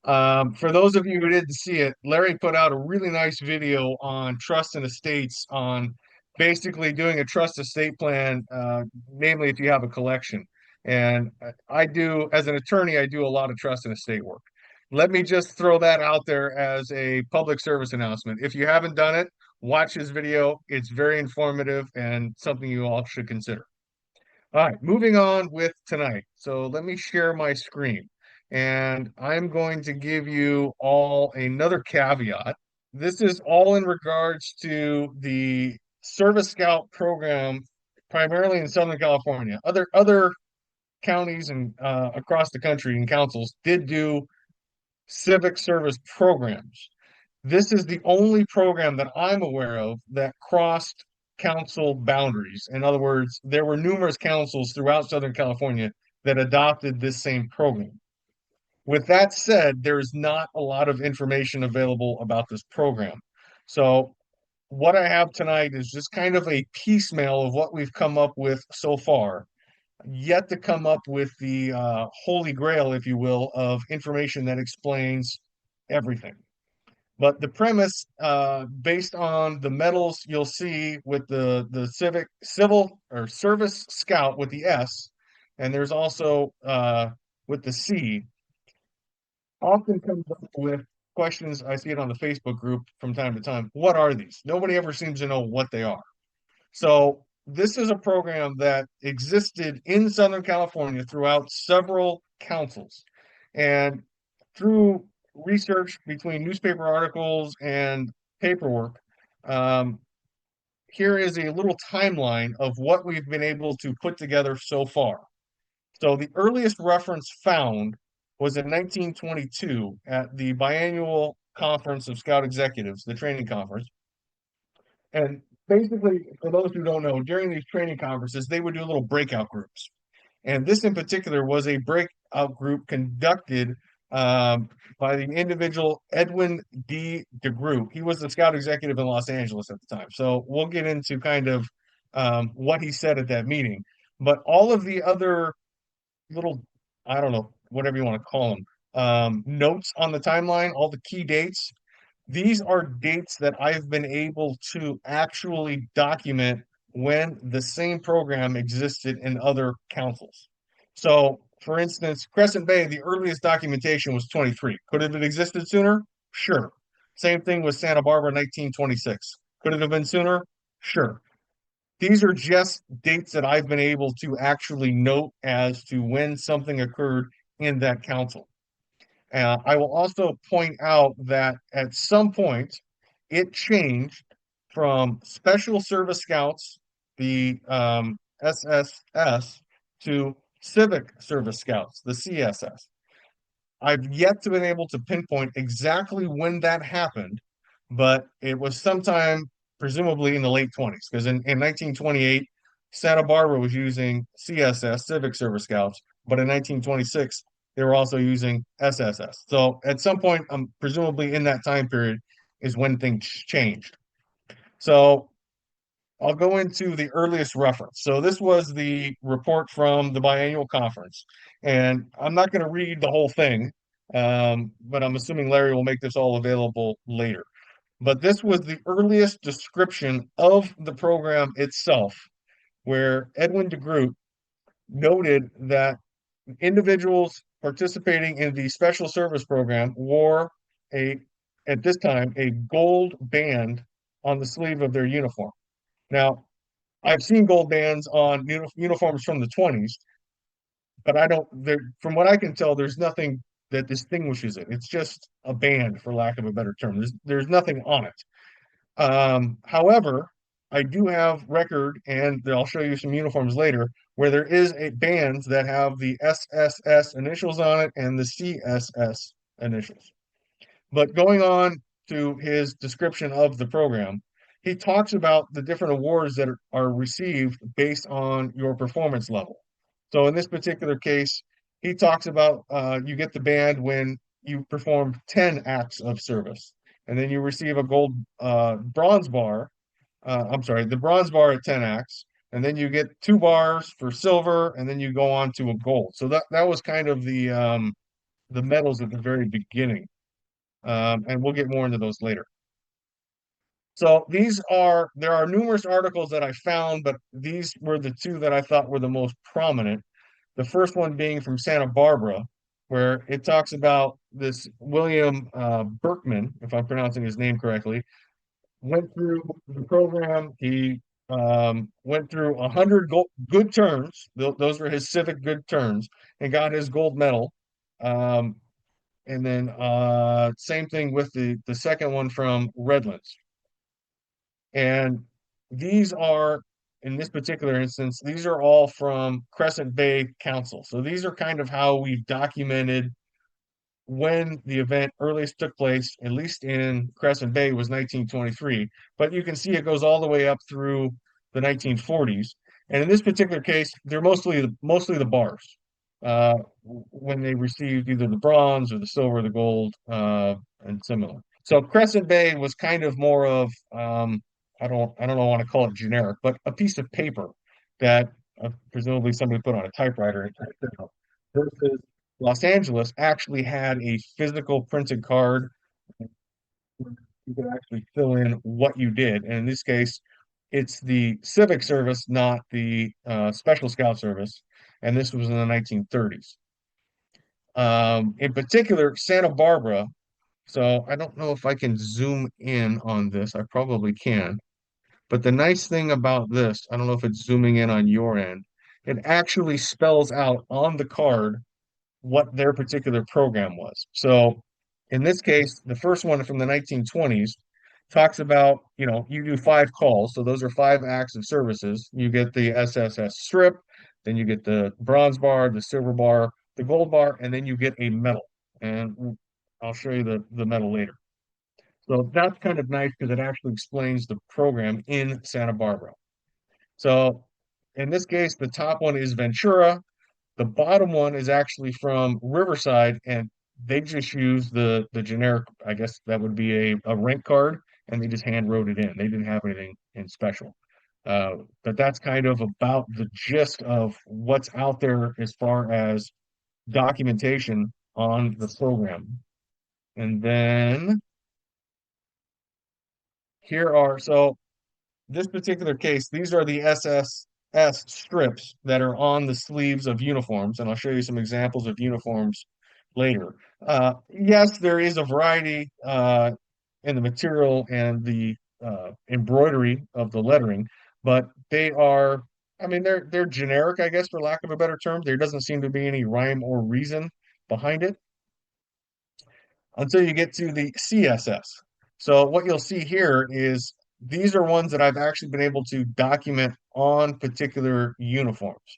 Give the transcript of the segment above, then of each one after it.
For those of you who didn't see it, Larry put out a really nice video on trust and estates, on basically doing a trust estate plan, namely if you have a collection. And I do, as an attorney, I do a lot of trust and estate work. Let me just throw that out there as a public service announcement. If you haven't done it, watch his video. It's very informative and something you all should consider. All right, moving on with tonight. So let me share my screen, and I'm going to give you all another caveat. This is all in regards to the Service Scout program, primarily in Southern California. Other counties and across the country and councils did do civic service programs. This is the only program that I'm aware of that crossed council boundaries. In other words, there were numerous councils throughout Southern California that adopted this same program. With that said, there is not a lot of information available about this program. So, what I have tonight is just kind of a piecemeal of what we've come up with so far, yet to come up with the holy grail, if you will, of information that explains everything. But the premise, based on the medals you'll see with the civil or service scout with the S, and there's also with the C, often comes up with questions. I see it on the Facebook group from time to time. What are these? Nobody ever seems to know what they are. So this is a program that existed in Southern California throughout several councils. And through research between newspaper articles and paperwork, um, here is a little timeline of what we've been able to put together so far. So the earliest reference found was in 1922 at the biannual conference of Scout executives, the training conference. And basically, for those who don't know, during these training conferences, they would do little breakout groups. And this in particular was a breakout group conducted by the individual Edwin D. DeGroot. He was the scout executive in Los Angeles at the time. So we'll get into kind of what he said at that meeting. But all of the other little, I don't know, whatever you want to call them, notes on the timeline, all the key dates, these are dates that I've been able to actually document when the same program existed in other councils. So, for instance, Crescent Bay, the earliest documentation was 23. Could it have existed sooner? Sure. Same thing with Santa Barbara, 1926. Could it have been sooner? Sure. These are just dates that I've been able to actually note as to when something occurred in that council. I will also point out that at some point it changed from Special Service Scouts, the SSS, to Civic Service Scouts, the CSS. I've yet to been able to pinpoint exactly when that happened, but it was sometime presumably in the late 20s, because in 1928, Santa Barbara was using CSS, Civic Service Scouts, but in 1926, they were also using SSS. So at some point, presumably in that time period, is when things changed. So I'll go into the earliest reference. So this was the report from the biannual conference, and I'm not going to read the whole thing, but I'm assuming Larry will make this all available later. But this was the earliest description of the program itself, where Edwin DeGroot noted that individuals participating in the special service program wore a, at this time, a gold band on the sleeve of their uniform. Now, I've seen gold bands on uniforms from the 20s, but I don't, there, from what I can tell, there's nothing that distinguishes it. It's just a band, for lack of a better term. There's nothing on it. However, I do have record, and I'll show you some uniforms later, where there is a bands that have the SSS initials on it and the CSS initials. But going on to his description of the program, he talks about the different awards that are received based on your performance level. So in this particular case, he talks about you get the band when you perform 10 acts of service, and then you receive a gold bronze bar. I'm sorry, the bronze bar at 10 acts, and then you get 2 bars for silver, and then you go on to a gold. So that was kind of the medals at the very beginning. And we'll get more into those later. So there are numerous articles that I found, but these were the two that I thought were the most prominent. The first one being from Santa Barbara, where it talks about this William Berkman, if I'm pronouncing his name correctly, went through the program. He went through 100 good turns. Those were his civic good turns, and got his gold medal. Um, and then same thing with the second one from Redlands. And these are, in this particular instance, these are all from Crescent Bay Council. So these are kind of how we've documented when the event earliest took place, at least in Crescent Bay, was 1923. But you can see it goes all the way up through the 1940s. And in this particular case, they're mostly the bars. When they received either the bronze or the silver, the gold, and similar. So Crescent Bay was kind of more of I don't want to call it generic, but a piece of paper that presumably somebody put on a typewriter and typed it out. Versus Los Angeles actually had a physical printed card. You could actually fill in what you did. And in this case, it's the Civic Service, not the Special Scout Service. And this was in the 1930s. In particular, Santa Barbara. So I don't know if I can zoom in on this. I probably can. But the nice thing about this, I don't know if it's zooming in on your end, it actually spells out on the card what their particular program was. So in this case, the first one from the 1920s talks about, you do 5 calls. So those are 5 acts of services. You get the SSS strip, then you get the bronze bar, the silver bar, the gold bar, and then you get a medal. And I'll show you the medal later. So that's kind of nice because it actually explains the program in Santa Barbara. So in this case, the top one is Ventura. The bottom one is actually from Riverside, and they just use the generic, I guess that would be a rank card, and they just hand wrote it in. They didn't have anything in special. But that's kind of about the gist of what's out there as far as documentation on the program. And then so this particular case, these are the SSS strips that are on the sleeves of uniforms, and I'll show you some examples of uniforms later. Yes, there is a variety in the material and the embroidery of the lettering, but I mean, they're generic, I guess, for lack of a better term. There doesn't seem to be any rhyme or reason behind it until you get to the CSS. So what you'll see here is these are ones that I've actually been able to document on particular uniforms.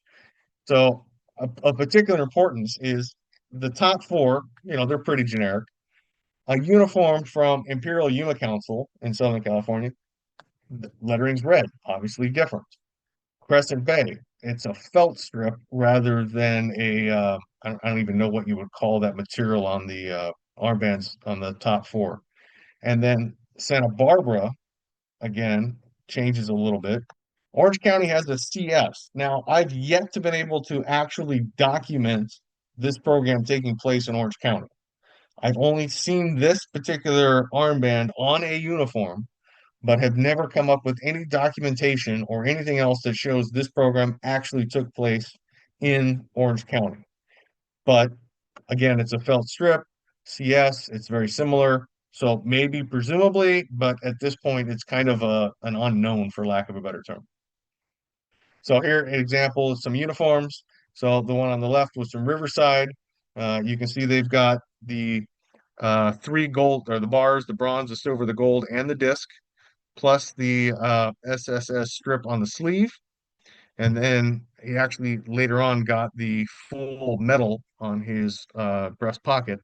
So of particular importance is the top 4, they're pretty generic. A uniform from Imperial Yuma Council in Southern California, the lettering's red, obviously different. Crescent Bay, it's a felt strip rather than I don't even know what you would call that material on the armbands on the top 4. And then Santa Barbara, again, changes a little bit. Orange County has a CS. Now, I've yet to been able to actually document this program taking place in Orange County. I've only seen this particular armband on a uniform, but have never come up with any documentation or anything else that shows this program actually took place in Orange County. But again, it's a felt strip, CS, it's very similar. So maybe presumably, but at this point, it's kind of an unknown for lack of a better term. So here, an example of some uniforms. So the one on the left was from Riverside. You can see they've got the 3 gold, or the bars, the bronze, the silver, the gold, and the disc, plus the SSS strip on the sleeve. And then he actually later on got the full medal on his breast pocket.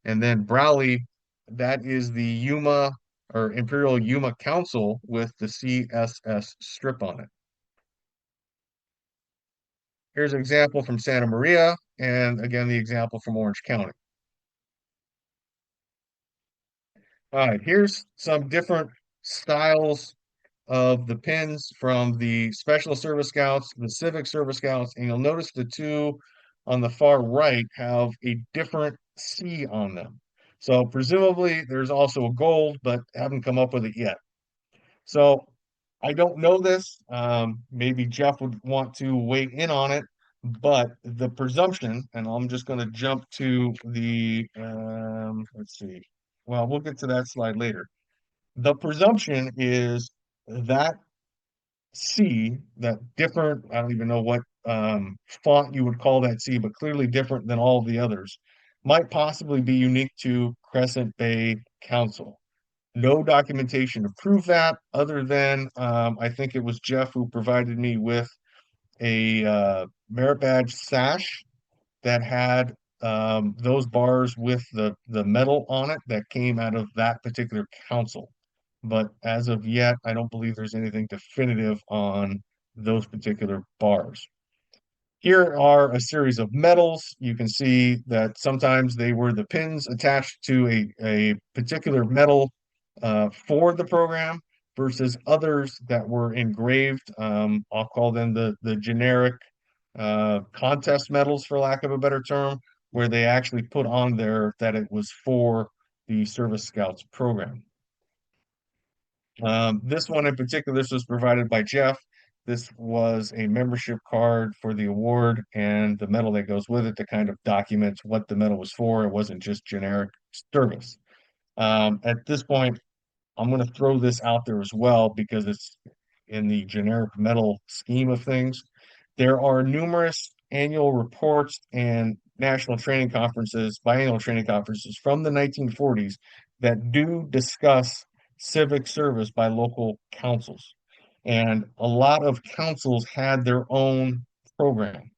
And then Browley, that is the Yuma or Imperial Yuma Council with the CSS strip on it. Here's an example from Santa Maria, and again, the example from Orange County. All right, here's some different styles of the pins from the Special Service Scouts, the Civic Service Scouts, and you'll notice the two on the far right have a different C on them. So presumably there's also a gold, but haven't come up with it yet. So I don't know this. Maybe Jeff would want to weigh in on it, but the presumption, and I'm just going to jump to the, let's see. Well, we'll get to that slide later. The presumption is that C, that different, I don't even know what font you would call that C, but clearly different than all of the others, might possibly be unique to Crescent Bay Council. No documentation to prove that, other than I think it was Jeff who provided me with a merit badge sash that had those bars with the metal on it that came out of that particular council. But as of yet, I don't believe there's anything definitive on those particular bars. Here are a series of medals. You can see that sometimes they were the pins attached to a particular medal for the program versus others that were engraved. I'll call them the generic contest medals, for lack of a better term, where they actually put on there that it was for the Service Scouts program. This one in particular, this was provided by Jeff. This was a membership card for the award and the medal that goes with it to kind of document what the medal was for. It wasn't just generic service. At this point, I'm going to throw this out there as well because it's in the generic medal scheme of things. There are numerous annual reports and national training conferences, biannual training conferences from the 1940s that do discuss civic service by local councils. And a lot of councils had their own program.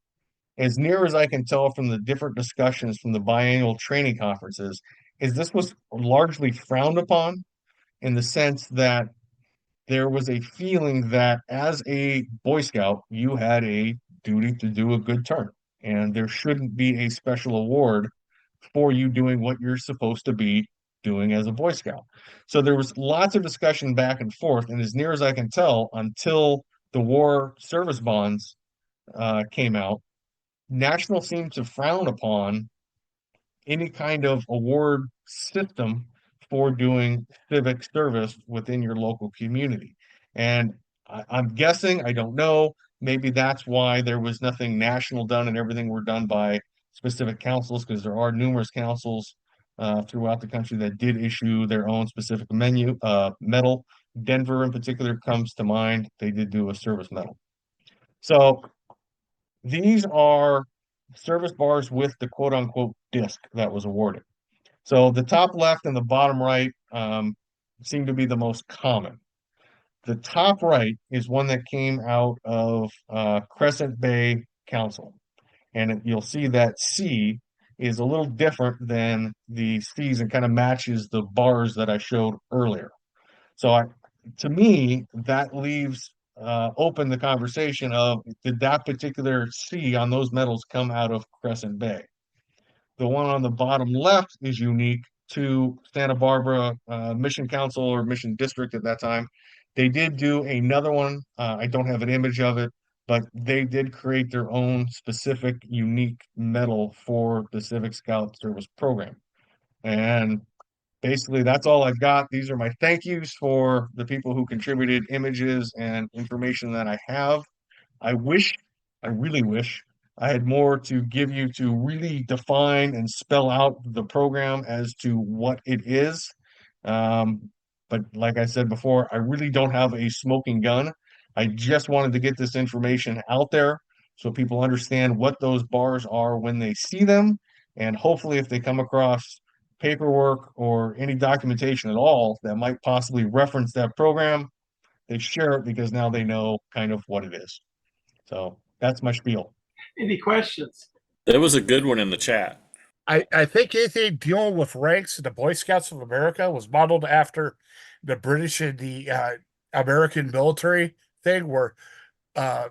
As near as I can tell from the different discussions from the biannual training conferences, is this was largely frowned upon in the sense that there was a feeling that as a Boy Scout, you had a duty to do a good turn, and there shouldn't be a special award for you doing what you're supposed to be doing as a Boy Scout. So there was lots of discussion back and forth, and as near as I can tell, until the war service bonds came out, National seemed to frown upon any kind of award system for doing civic service within your local community. And I'm guessing, I don't know, maybe that's why there was nothing national done and everything were done by specific councils, because there are numerous councils throughout the country that did issue their own specific medal. Denver in particular comes to mind. They did do a service medal. So these are service bars with the quote unquote disc that was awarded. So the top left and the bottom right seem to be the most common. The top right is one that came out of Crescent Bay Council. And you'll see that C is a little different than the C's and kind of matches the bars that I showed earlier. So to me, that leaves open the conversation of did that particular C on those medals come out of Crescent Bay? The one on the bottom left is unique to Santa Barbara Mission Council or Mission District at that time. They did do another one. I don't have an image of it, but they did create their own specific, unique medal for the Civic Scout Service program. And basically, that's all I've got. These are my thank yous for the people who contributed images and information that I have. I wish, I really wish I had more to give you to really define and spell out the program as to what it is. Um, but like I said before, I really don't have a smoking gun. I just wanted to get this information out there so people understand what those bars are when they see them. And hopefully, if they come across paperwork or any documentation at all that might possibly reference that program, they share it because now they know kind of what it is. So that's my spiel. Any questions? There was a good one in the chat. I think anything dealing with ranks in the Boy Scouts of America was modeled after the British and the American military thing, where a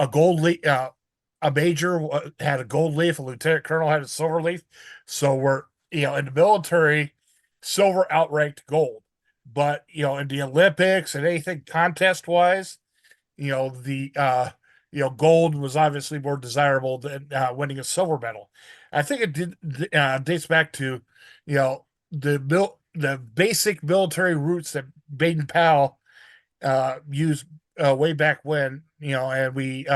gold leaf, a major had a gold leaf, a lieutenant colonel had a silver leaf. So we're in the military, silver outranked gold, but in the Olympics and anything contest wise, the gold was obviously more desirable than winning a silver medal. I think it dates back to, the basic military routes that Baden Powell used way back when, and we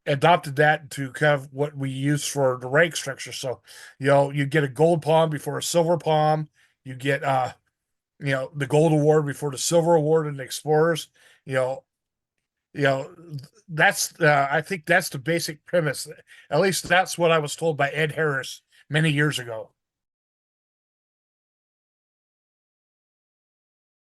adopted that to kind of what we use for the rank structure. So, you get a gold palm before a silver palm. You get the gold award before the silver award in the explorers. You know, you know that's I think that's the basic premise. At least that's what I was told by Ed Harris many years ago.